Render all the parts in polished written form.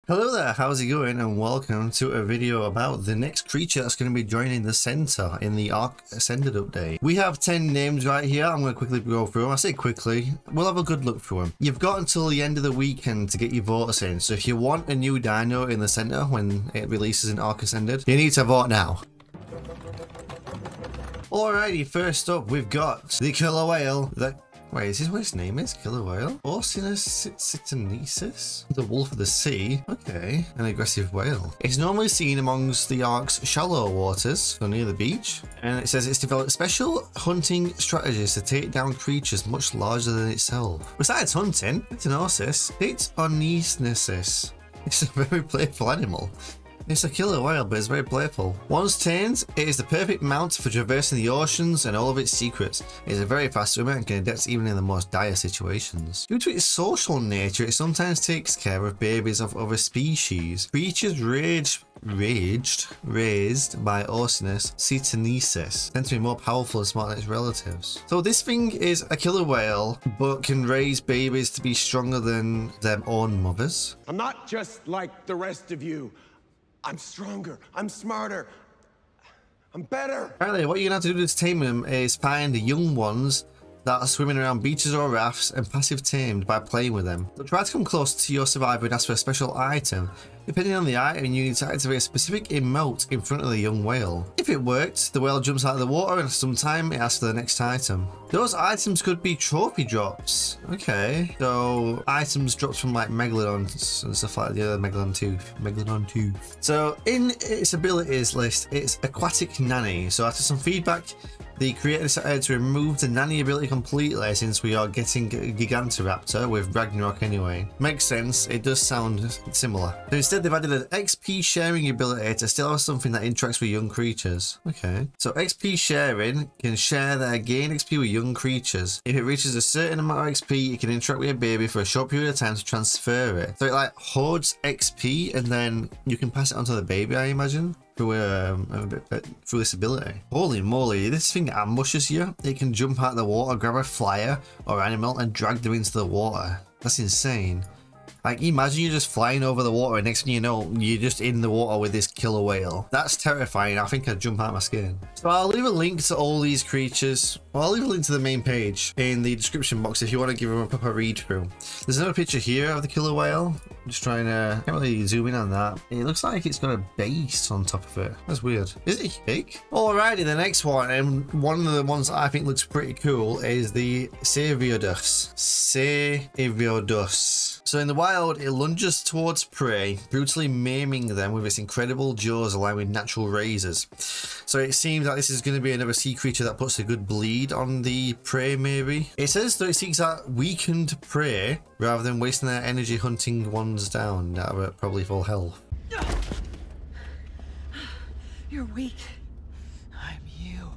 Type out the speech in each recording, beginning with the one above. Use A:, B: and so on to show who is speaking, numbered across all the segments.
A: Hello there, how's it going, and welcome to a video about the next creature that's going to be joining the center in the Ark Ascended update. We have 10 names right here. I'm going to quickly go through them. I say quickly, we'll have a good look through them. You've got until the end of the weekend to get your votes in, so if you want a new dino in the center when it releases in Ark Ascended, you need to vote now. Alrighty, first up we've got the killer whale that... Wait, is this what his name is? Killer whale? Orcinus Citonesis? The wolf of the sea? Okay, an aggressive whale. It's normally seen amongst the Ark's shallow waters, so near the beach. And it says it's developed special hunting strategies to take down creatures much larger than itself. Besides hunting, Citonesis, it's a very playful animal. It's a killer whale, but it's very playful. Once tamed, it is the perfect mount for traversing the oceans and all of its secrets. It is a very fast swimmer and can adapt even in the most dire situations. Due to its social nature, it sometimes takes care of babies of other species. Creatures raised by Orcinus Citonesis tend to be more powerful and smart than its relatives. So this thing is a killer whale, but can raise babies to be stronger than their own mothers.
B: I'm not just like the rest of you. I'm stronger, I'm smarter, I'm better.
A: Apparently, what you're going to have to do to tame them is find the young ones that are swimming around beaches or rafts and passive tamed by playing with them. So try to come close to your survivor and ask for a special item. Depending on the item, you need to activate a specific emote in front of the young whale. If it worked, the whale jumps out of the water and sometime it asks for the next item. Those items could be trophy drops. Okay, so items dropped from like Megalodons and stuff like the other Megalodon tooth. So in its abilities list, it's Aquatic Nanny. So after some feedback, the creator decided to remove the nanny ability completely since we are getting Gigantoraptor with Ragnarok anyway. Makes sense, it does sound similar. So instead they've added an XP sharing ability to still have something that interacts with young creatures. Okay. So XP sharing can share their gained XP with young creatures. If it reaches a certain amount of XP, it can interact with a baby for a short period of time to transfer it. So it like hoards XP and then you can pass it on to the baby, I imagine. Through this ability. Holy moly, this thing ambushes you. It can jump out of the water, grab a flyer or animal and drag them into the water. That's insane. Like, imagine you're just flying over the water and next thing you know, you're just in the water with this killer whale. That's terrifying. I think I'd jump out of my skin. So I'll leave a link to all these creatures. Well, I'll leave a link to the main page in the description box if you want to give them a proper read through. There's another picture here of the killer whale. I'm just trying to, can't really zoom in on that. It looks like it's got a base on top of it. That's weird. Is it big? Alrighty, the next one, and one of the ones that I think looks pretty cool is the Saivodus. So in the wild, it lunges towards prey, brutally maiming them with its incredible jaws aligned with natural razors. So it seems like this is going to be another sea creature that puts a good bleed on the prey, maybe. It says that it seeks out weakened prey rather than wasting their energy hunting ones down that are at probably full health.
C: You're weak. I'm you.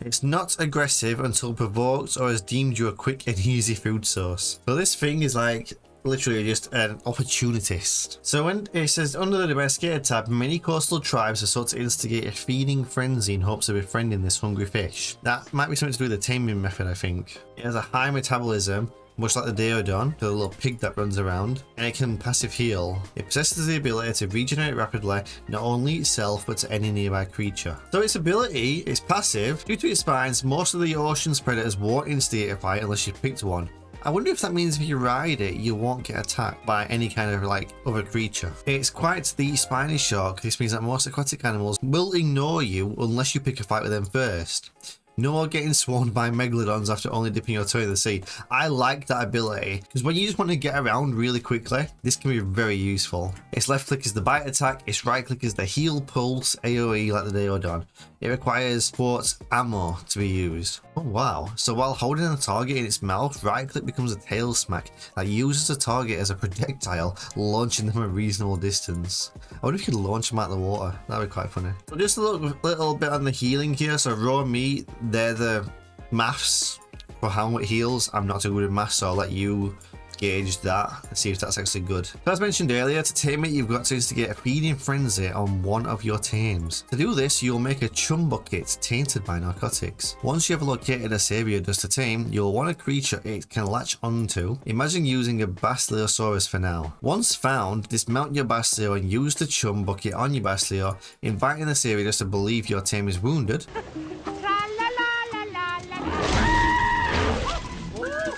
A: It's not aggressive until provoked or has deemed you a quick and easy food source. So this thing is like literally just an opportunist. So when it says under the domesticated tab, many coastal tribes are sought to instigate a feeding frenzy in hopes of befriending this hungry fish. That might be something to do with the taming method, I think. It has a high metabolism, much like the Deodon, the little pig that runs around, and it can passive heal. It possesses the ability to regenerate rapidly, not only itself, but to any nearby creature. So its ability is passive. Due to its spines, most of the ocean's predators won't instigate a fight unless you picked one. I wonder if that means if you ride it, you won't get attacked by any kind of like other creature. It's quite the spiny shark. This means that most aquatic animals will ignore you unless you pick a fight with them first. No more getting swarmed by megalodons after only dipping your toe in the sea. I like that ability because when you just want to get around really quickly, this can be very useful. Its left click is the bite attack, its right click is the heal pulse AoE like the Deodon. It requires quartz ammo to be used. Oh wow. So while holding a target in its mouth, right click becomes a tail smack that uses the target as a projectile, launching them a reasonable distance. I wonder if you could launch them out of the water. That'd be quite funny. So just a little bit on the healing here. So raw meat, they're the maths for how it heals. I'm not too good at maths, so I'll let you gauge that and see if that's actually good. So as mentioned earlier, to tame it, you've got to instigate a feeding frenzy on one of your tames. To do this, you'll make a chum bucket tainted by narcotics. Once you have located a Saivodus to tame, you'll want a creature it can latch onto. Imagine using a Basilosaurus for now. Once found, dismount your Basilio and use the chum bucket on your Basilio, inviting the Saivodus to believe your tame is wounded,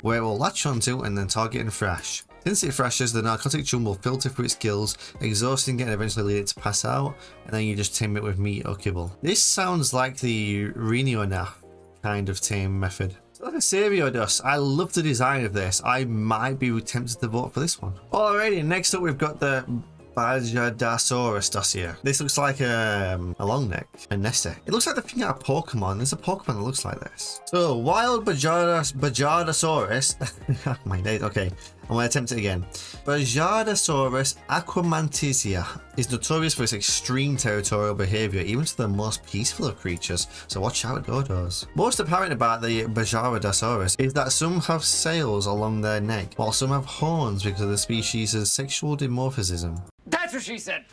A: where it will latch onto and then target and thrash. Since it thrashes, the narcotic chum will filter through its gills, exhausting it and eventually lead it to pass out, and then you just tame it with meat or kibble. This sounds like the Rhinonath kind of tame method. So like a Saivodus, I love the design of this. I might be tempted to vote for this one. Alrighty, next up we've got the Bajadasaurus dossier. This looks like a long neck, a Nessa. It looks like the thing out of Pokemon. There's a Pokemon that looks like this. So, wild Bajadasaurus. My days. Okay, I'm going to attempt it again. Bajadasaurus aquamantisia is notorious for its extreme territorial behavior, even to the most peaceful of creatures. So watch out, dodos. Most apparent about the Bajadasaurus is that some have scales along their neck, while some have horns because of the species' sexual dimorphism.
D: That's what she said.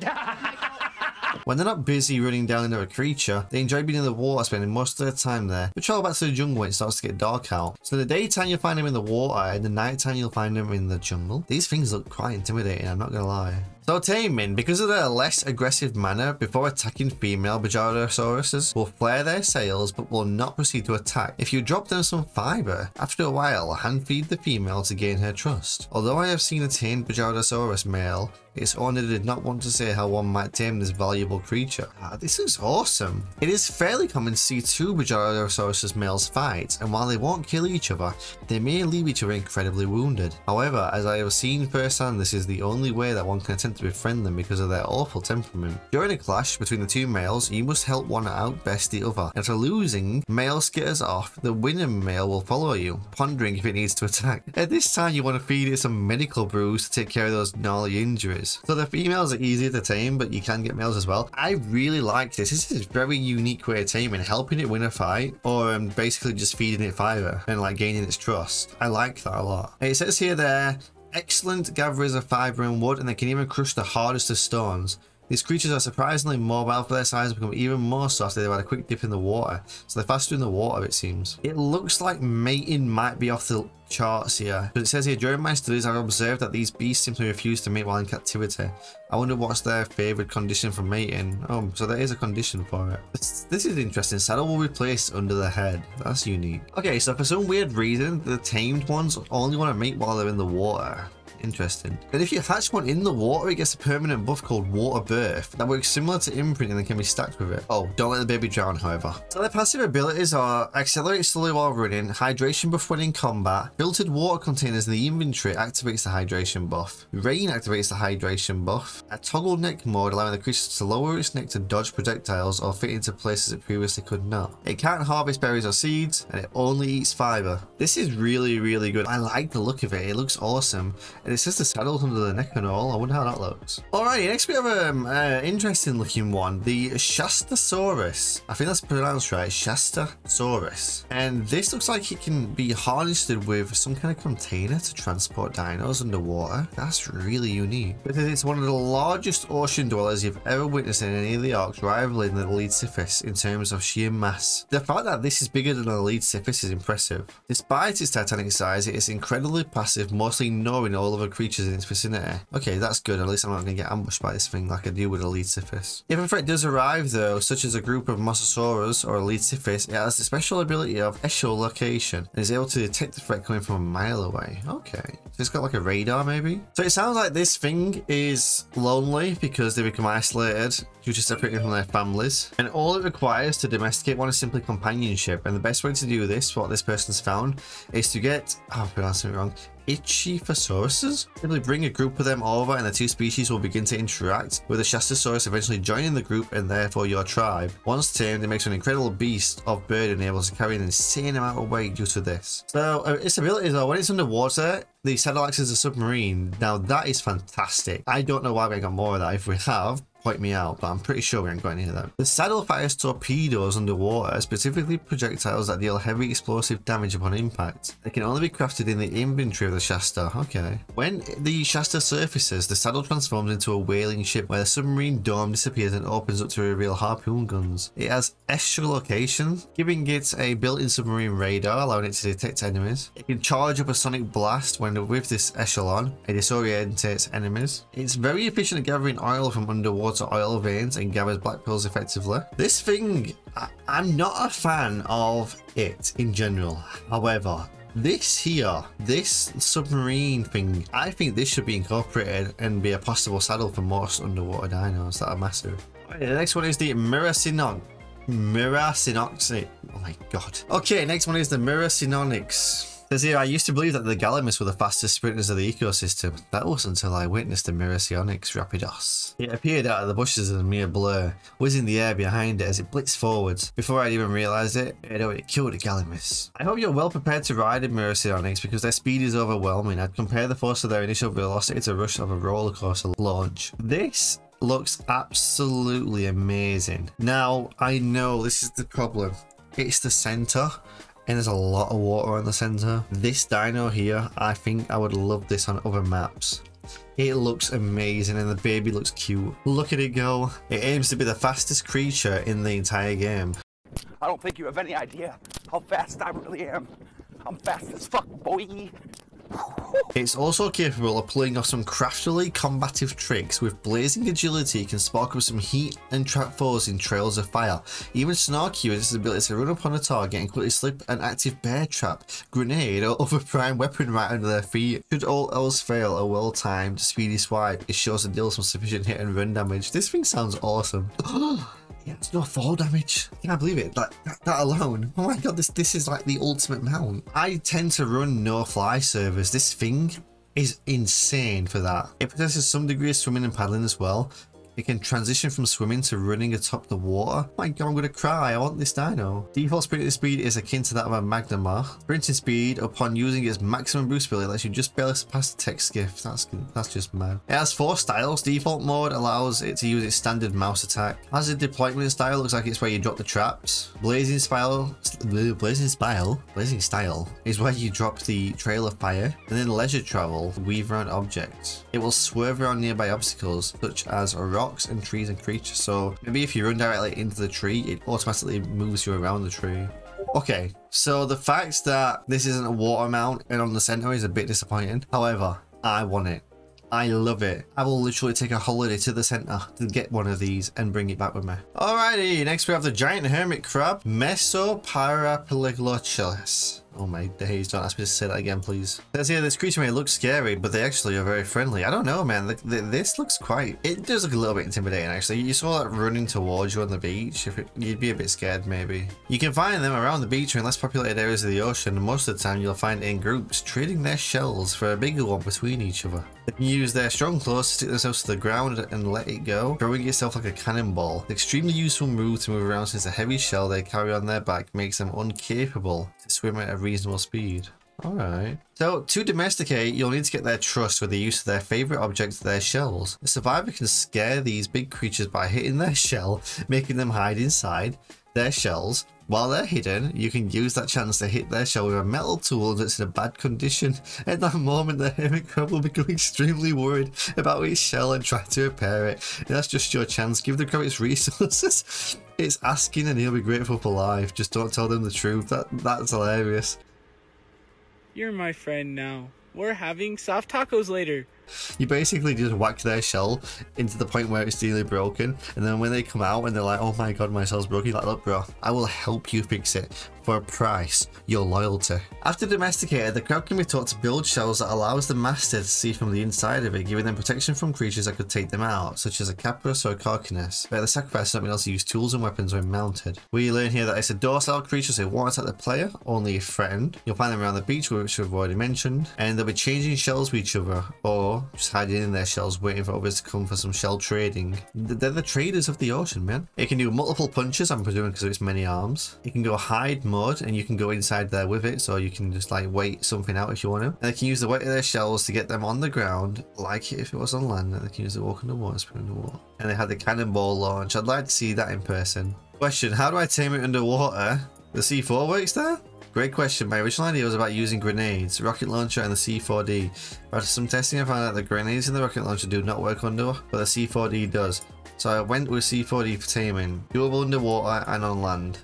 A: When they're not busy running down another creature, they enjoy being in the water, spending most of their time there. But travel back to the jungle when it starts to get dark out. So in the daytime you'll find them in the water, and the nighttime you'll find them in the jungle. These things look quite intimidating, I'm not gonna lie. So taming, because of their less aggressive manner, before attacking female Bajadasauruses will flare their sails but will not proceed to attack. If you drop them some fiber, after a while hand feed the female to gain her trust. Although I have seen a tamed Bajadasaurus male, its owner did not want to say how one might tame this valuable creature. This is awesome. It is fairly common to see two Bajadasaurus males fight, and while they won't kill each other, they may leave each other incredibly wounded. However, as I have seen firsthand, this is the only way that one can attempt to befriend them because of their awful temperament. During a clash between the two males, you must help one outbest the other. After losing, male skitters off, the winning male will follow you, pondering if it needs to attack. At this time, you want to feed it some medical brews to take care of those gnarly injuries. So the females are easier to tame, but you can get males as well. I really like this. This is a very unique way of taming, helping it win a fight, or basically just feeding it fiber and like gaining its trust. I like that a lot. It says here they're excellent gatherers of fiber and wood, and they can even crush the hardest of stones. These creatures are surprisingly mobile for their size and become even more soft if they've had a quick dip in the water. So they're faster in the water, it seems. It looks like mating might be off the charts here. But it says here, during my studies, I've observed that these beasts simply refuse to mate while in captivity. I wonder what's their favourite condition for mating. Oh, so there is a condition for it. This is interesting. Saddle will be placed under the head. That's unique. Okay, so for some weird reason, the tamed ones only want to mate while they're in the water. Interesting. But if you hatch one in the water, it gets a permanent buff called water birth that works similar to imprinting and can be stacked with it. Oh, don't let the baby drown, however. So their passive abilities are accelerate slowly while running, hydration buff when in combat, filtered water containers in the inventory activates the hydration buff, rain activates the hydration buff, a toggle neck mode allowing the creature to lower its neck to dodge projectiles or fit into places it previously could not. It can't harvest berries or seeds, and it only eats fiber. This is really, really good. I like the look of it. It looks awesome. And it says the saddle's under the neck and all. I wonder how that looks. Alrighty, next we have an interesting looking one. The Shastasaurus. I think that's pronounced right. Shastasaurus. And this looks like it can be harnessed with some kind of container to transport dinos underwater. That's really unique. Because it's one of the largest ocean dwellers you've ever witnessed in any of the arcs, rivaling the Leadsiphus in terms of sheer mass. The fact that this is bigger than the Leadsiphus is impressive. Despite its titanic size, it is incredibly passive, mostly ignoring all other creatures in its vicinity. Okay, that's good. At least I'm not going to get ambushed by this thing like I do with a Leadsiphus. If a threat does arrive though, such as a group of Mesosaurus or a Leadsiphus, it has the special ability of echolocation and is able to detect the threat coming from a mile away. Okay. So it's got like a radar maybe? So it sounds like this thing is lonely because they become isolated due to separating from their families. And all it requires to domesticate one is simply companionship. And the best way to do this, what this person's found, is to get, oh, I'm pronouncing it wrong, Ichthyosaurus. Simply bring a group of them over and the two species will begin to interact, with the Shastasaurus eventually joining the group and therefore your tribe. Once tamed, it makes an incredible beast of burden able to carry an insane amount of weight due to this. So its ability though, when it's underwater, the saddle acts as a submarine. Now that is fantastic. I don't know why we got more of that if we have, point me out, but I'm pretty sure we ain't got any of them. The saddle fires torpedoes underwater, specifically projectiles that deal heavy explosive damage upon impact. They can only be crafted in the inventory of the Shasta. Okay. When the Shasta surfaces, the saddle transforms into a whaling ship where the submarine dome disappears and opens up to reveal harpoon guns. It has echolocation, giving it a built-in submarine radar, allowing it to detect enemies. It can charge up a sonic blast when with this echelon. It disorientates enemies. It's very efficient at gathering oil from underwater oil veins and gathers black pearls effectively. This thing, I'm not a fan of it in general. However, this here, this submarine thing, I think this should be incorporated and be a possible saddle for most underwater dinos that are massive. Right, the next one is the Miracinonyx. Oh my god. Okay, next one is the Miracinonyx. Says here, I used to believe that the Gallimimus were the fastest sprinters of the ecosystem. That was until I witnessed the Miracinonyx rapidos. It appeared out of the bushes as a mere blur, whizzing the air behind it as it blitzed forwards. Before I'd even realised it, it already killed a Gallimimus. I hope you're well prepared to ride a Miracinonyx because their speed is overwhelming. I'd compare the force of their initial velocity to the rush of a roller coaster launch. This looks absolutely amazing. Now, I know this is the problem. It's the centre. And there's a lot of water on the center. This dino here, I think I would love this on other maps. It looks amazing and the baby looks cute. Look at it go. It aims to be the fastest creature in the entire game.
D: I don't think you have any idea how fast I really am. I'm fast as fuck, boy.
A: It's also capable of pulling off some craftily combative tricks. With blazing agility, it can spark up some heat and trap foes in trails of fire. Even snarky with its ability to run upon a target and quickly slip an active bear trap, grenade, or other prime weapon right under their feet. Should all else fail, a well-timed, speedy swipe is sure to deal some sufficient hit and run damage. This thing sounds awesome. Yeah, it's no fall damage. I can't believe it. Like that alone. Oh my god, this is like the ultimate mount. I tend to run no fly servers. This thing is insane for that. It possesses some degree of swimming and paddling as well. It can transition from swimming to running atop the water. Oh my god, I'm gonna cry. I want this dino. Default sprinting speed is akin to that of a Magnamar. Sprinting speed upon using its maximum boost ability lets you just barely surpass the tech skiff. That's just mad. It has 4 styles. Default mode allows it to use its standard mouse attack. Has a deployment style, looks like it's where you drop the traps. Blazing style is where you drop the trail of fire. And then leisure travel, weave around objects. It will swerve around nearby obstacles such as a rock and trees and creatures, so maybe if you run directly into the tree, it automatically moves you around the tree. Okay, so the fact that this isn't a water mount and on the center is a bit disappointing. However, I want it. I love it. I will literally take a holiday to the center to get one of these and bring it back with me. Alrighty, next we have the giant hermit crab, Mesoparapylocheles. Oh my days, don't ask me to say that again, please. Says here, this creature may look scary, but they actually are very friendly. I don't know, man. This looks quite... It does look a little bit intimidating, actually. You saw that running towards you on the beach. You'd be a bit scared, maybe. You can find them around the beach or in less populated areas of the ocean. And most of the time, you'll find it in groups, trading their shells for a bigger one between each other. They can use their strong claws to stick themselves to the ground and let it go, throwing itself like a cannonball. An extremely useful move to move around since the heavy shell they carry on their back makes them incapable to swim at a reasonable speed. Alright. So, to domesticate, you'll need to get their trust with the use of their favourite objects, their shells. The survivor can scare these big creatures by hitting their shell, making them hide inside their shells. While they're hidden, you can use that chance to hit their shell with a metal tool that's in a bad condition. At that moment, the hermit crab will become extremely worried about its shell and try to repair it. And that's just your chance. Give the crab its resources. It's asking and he'll be grateful for life. Just don't tell them the truth. That's hilarious.
E: You're my friend now. We're having soft tacos later.
A: You basically just whack their shell into the point where it's nearly broken, and then when they come out and they're like, oh my god, my shell's broken, you're like, look bro, I will help you fix it for a price, your loyalty. After domesticated, the crab can be taught to build shells that allows the master to see from the inside of it, giving them protection from creatures that could take them out, such as a Capus or a Orcinus. But the sacrifice not being able to use tools and weapons when mounted. We learn here that it's a docile creature, so it won't attack the player, only if threatened. You'll find them around the beach, which we've already mentioned, and they'll be changing shells with each other, or just hiding in their shells waiting for others to come for some shell trading. They're the traders of the ocean, man. It can do multiple punches, I'm presuming because of its many arms. It can go hide mode, mode, and you can go inside there with it, so you can just like wait something out if you want to. And they can use the weight of their shells to get them on the ground, like if it was on land, and they can use the walk underwater, spin underwater. And they had the cannonball launch. I'd like to see that in person. Question, how do I tame it underwater? The C4 works there? Great question. My original idea was about using grenades, rocket launcher, and the C4D. But after some testing, I found out the grenades in the rocket launcher do not work under, but the C4D does. So I went with C4D for taming. Doable underwater and on land.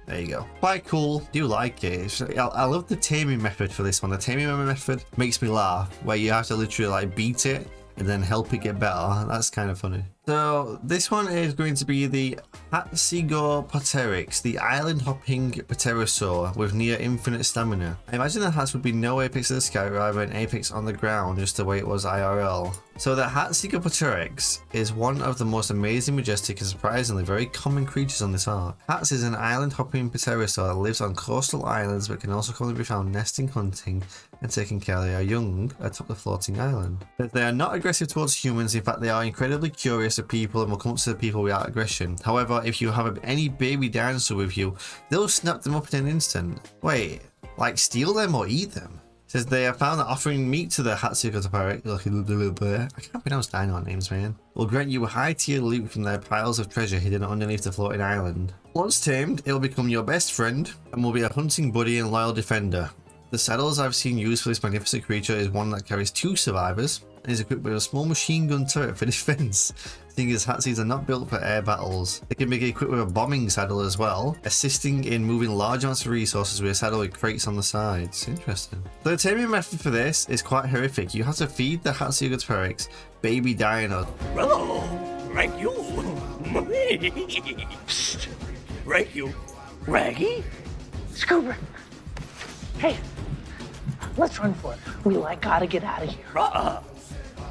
A: There you go. Quite cool. Do like it. I love the taming method for this one. The taming method makes me laugh, where you have to literally like beat it and then help it get better. That's kind of funny. So this one is going to be the Hatzegopteryz, the island hopping pterosaur with near infinite stamina. I imagine the hats would be no apex in the sky rather than apex on the ground, just the way it was IRL. So the Hatzegopteryz is one of the most amazing, majestic, and surprisingly very common creatures on this arc. Hatz is an island hopping pterosaur that lives on coastal islands but can also commonly be found nesting, hunting, and taking care of their young atop the floating island. But they are not aggressive towards humans. In fact, they are incredibly curious of people and will come up to the people without aggression. However, if you have any baby dinosaur with you, they'll snap them up in an instant. Wait, like steal them or eat them? It says they have found that offering meat to the Hatzegopteryz, I can't pronounce dino names, man, will grant you a high tier loot from their piles of treasure hidden underneath the floating island. Once tamed, it will become your best friend and will be a hunting buddy and loyal defender. The saddles I've seen used for this magnificent creature is one that carries 2 survivors and is equipped with a small machine gun turret for defense. The thing is, Hatzes are not built for air battles. They can be equipped with a bombing saddle as well, assisting in moving large amounts of resources with a saddle with crates on the sides. Interesting. The taming method for this is quite horrific. You have to feed the Hatzegopteryz baby dino.
F: Hello, thank you. Psst, thank you. Raggy?
C: Scooper! Hey, let's run for it. We gotta get out of here.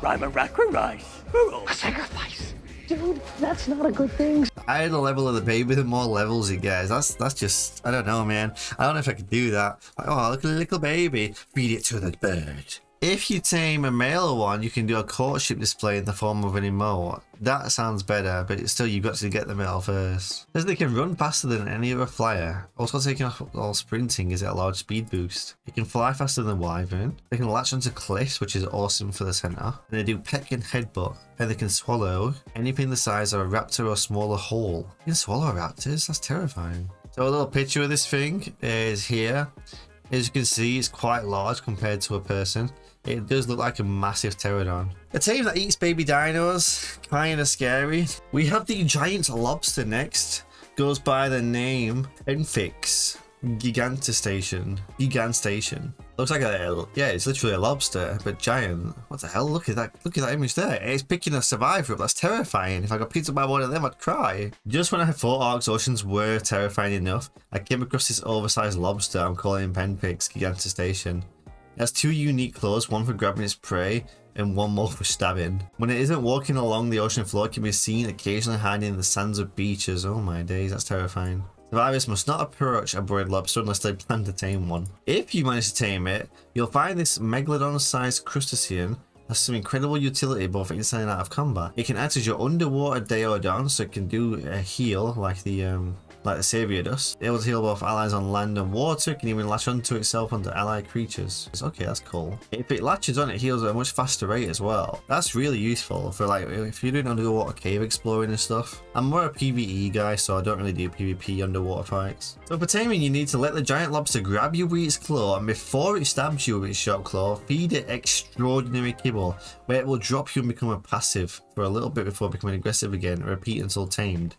F: I'm a racker rice.
C: A sacrifice. Dude, that's not a good thing.
A: The higher the level of the baby, the more levels he gets. That's just, I don't know, man. I don't know if I could do that. Like, oh, look at the little baby. Feed it to the bird. If you tame a male one, you can do a courtship display in the form of an emote. That sounds better, but still you've got to get the male first. Says they can run faster than any other flyer. Also taking off all sprinting is a large speed boost. They can fly faster than wyvern. They can latch onto cliffs, which is awesome for the center. And they do peck and headbutt. And they can swallow anything the size of a raptor or smaller whole. You can swallow raptors? That's terrifying. So a little picture of this thing is here. As you can see, it's quite large compared to a person. It does look like a massive pterodon. A tame that eats baby dinos, kinda scary. We have the giant lobster next. Goes by the name Pemphix. Gigantistation. Looks like yeah, it's literally a lobster, but giant. What the hell? Look at that image there. It's picking a survivor up. That's terrifying. If I got picked up by one of them, I'd cry. Just when I thought Arc's oceans were terrifying enough, I came across this oversized lobster. I'm calling him Pemphix Gigantistation. It has 2 unique claws, one for grabbing its prey and one more for stabbing. When it isn't walking along the ocean floor, it can be seen occasionally hiding in the sands of beaches. Oh my days, that's terrifying. Survivors must not approach a bird lobster unless they plan to tame one. If you manage to tame it, you'll find this megalodon-sized crustacean has some incredible utility both inside and out of combat. It can act as your underwater Deodon, so it can do a heal like the Saivodus. It will heal both allies on land and water. It can even latch onto itself onto allied creatures. Okay, that's cool. If it latches on, it heals at a much faster rate as well. That's really useful for like if you're doing underwater cave exploring and stuff. I'm more a PvE guy, so I don't really do PvP underwater fights. So for taming, you need to let the giant lobster grab you with its claw, and before it stabs you with its sharp claw, feed it extraordinary kibble, where it will drop you and become a passive for a little bit before becoming aggressive again. Repeat until tamed.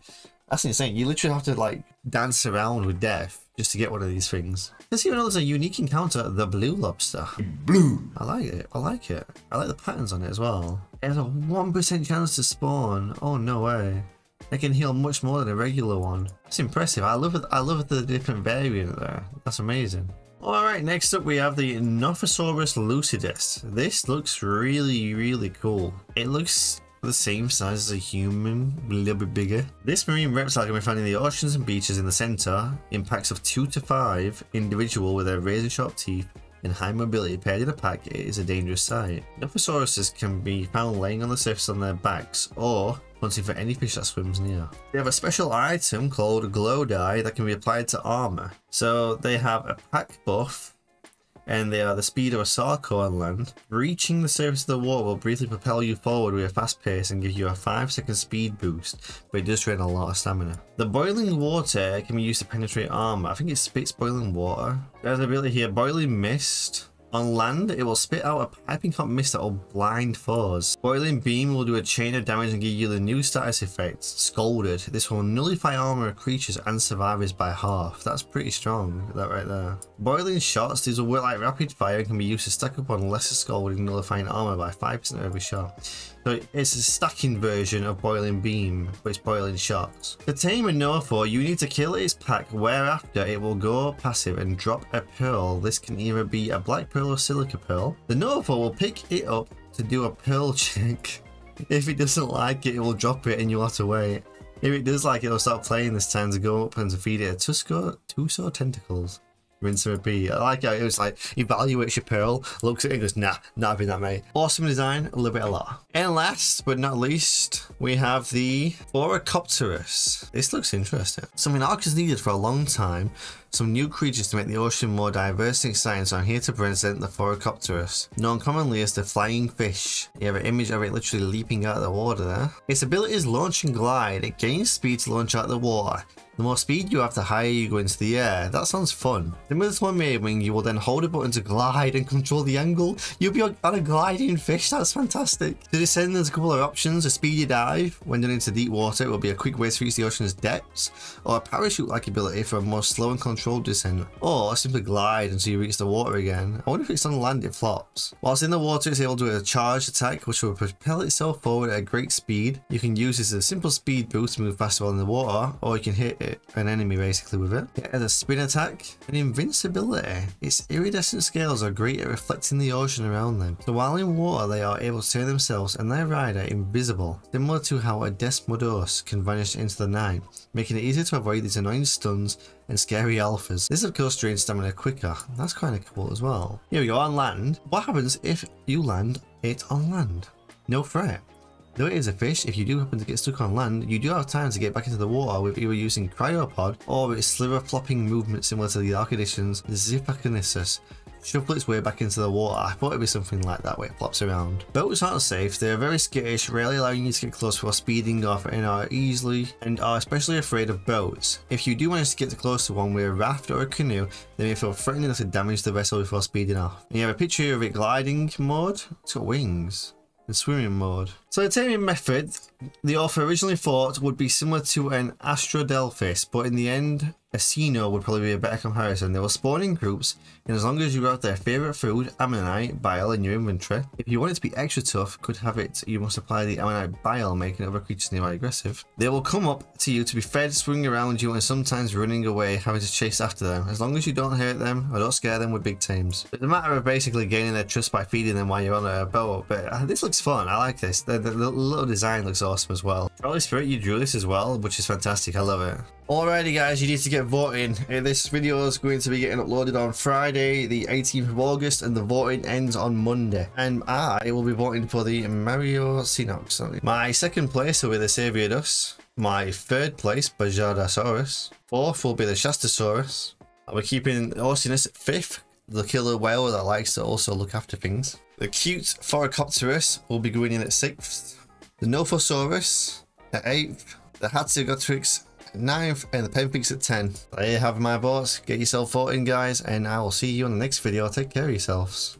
A: That's insane. You literally have to like dance around with death just to get one of these things. Let's see, there's a unique encounter, the blue lobster. Blue. I like it. I like the patterns on it as well. It has a 1% chance to spawn. Oh no way. It can heal much more than a regular one. That's impressive. I love the different variant there. That's amazing. Alright, next up we have the Nothosaurus lucidus. This looks really cool. It looks the same size as a human, a little bit bigger. This marine reptile can be found in the oceans and beaches in the center in packs of 2 to 5 individual with their razor sharp teeth and high mobility. Paired in a pack, it is a dangerous sight. Nothosauruses can be found laying on the surface on their backs or hunting for any fish that swims near. They have a special item called Glow Dye that can be applied to armor. So they have a pack buff, and they are the speed of a Sarco on land. Reaching the surface of the water will briefly propel you forward with a fast pace and give you a 5-second speed boost, but it does drain a lot of stamina. The boiling water can be used to penetrate armor. I think it spits boiling water. There's the ability here, boiling mist. On land, it will spit out a piping hot mist that will blind foes. Boiling beam will do a chain of damage and give you the new status effect, Scalded. This will nullify armor of creatures and survivors by half. That's pretty strong, that right there. Boiling shots, these will work like rapid fire and can be used to stack up on lesser scalding, nullifying armor by 5% of every shot. So it's a stacking version of boiling beam, but it's boiling shots. To tame a Notho, you need to kill its pack, whereafter it will go passive and drop a pearl. This can either be a black pearl or silica pearl. The Notho will pick it up to do a pearl check. If it doesn't like it, it will drop it and you'll have to wait. If it does like it, it'll start playing this time to go up and to feed it a Tuso tentacles. Rinse and repeat. I like how it was like, evaluates your pearl, looks at it and goes, nah, not having that, mate. Awesome design, a little bit a lot. And last but not least, we have the Thoracopterus. This looks interesting. Something Ark has needed for a long time. Some new creatures to make the ocean more diverse and exciting, so I'm here to present the Thoracopterus, known commonly as the flying fish. You have an image of it literally leaping out of the water there. Its ability is launch and glide. It gains speed to launch out of the water. The more speed you have, the higher you go into the air. That sounds fun. Similar to one wing, you will then hold a button to glide and control the angle. You'll be on a gliding fish. That's fantastic. To descend, there's a couple of options. A speedy dive. When done into deep water, it will be a quick way to reach the ocean's depths. Or a parachute-like ability for a more slow and controlled descent. Or simply glide until you reach the water again. I wonder if it's on land, it flops. Whilst in the water, it's able to do a charge attack, which will propel itself forward at a great speed. You can use this as a simple speed boost to move faster in the water, or you can hit an enemy basically with it. It has a spin attack and invincibility. Its iridescent scales are great at reflecting the ocean around them. So while in water, they are able to turn themselves and their rider invisible, similar to how a Desmodos can vanish into the night, making it easier to avoid these annoying stuns and scary alphas. This of course drains stamina quicker. That's kind of cool as well. Here we go, on land. What happens if you land it on land? No threat. Though it is a fish, if you do happen to get stuck on land, you do have time to get back into the water with either using Cryopod or its sliver flopping movement similar to the Ark Edition's Zipakinesis. Shuffle its way back into the water. I thought it'd be something like that where it flops around. Boats aren't safe. They're very skittish, rarely allowing you to get close before speeding off, and are especially afraid of boats. If you do manage to get close to one with a raft or a canoe, they may feel threatening enough to damage the vessel before speeding off. And you have a picture of it gliding mode. It's got wings. And swimming mode. So the taming method, the author originally thought would be similar to an Astrodelphis, but in the end, a Sino would probably be a better comparison. They will spawn in groups, and as long as you have their favourite food, ammonite, bile, in your inventory. If you want it to be extra tough, could have it, you must apply the ammonite bile, making other creatures nearby aggressive. They will come up to you to be fed, swimming around you, and sometimes running away, having to chase after them. As long as you don't hurt them, or don't scare them with big tames. It's a matter of basically gaining their trust by feeding them while you're on a boat, but this looks fun. I like this. The little design looks awesome as well. Charlie Spirit, you drew this as well, which is fantastic. I love it. Alrighty guys, you need to get voting. This video is going to be getting uploaded on Friday the 18th of August, and the voting ends on Monday. And I will be voting for the Miracinonyx. My second place will be the Saivodus. My third place, Bajadasaurus. Fourth will be the Shastasaurus. We're keeping Orcinus at 5th, the killer whale that likes to also look after things. The cute Thoracopterus will be going in at 6th. The Nothosaurus at 8th. The Hatzegopteryz 9th, and the Pemphix at 10. There you have my votes. Get yourself voting guys, and I will see you in the next video. Take care of yourselves.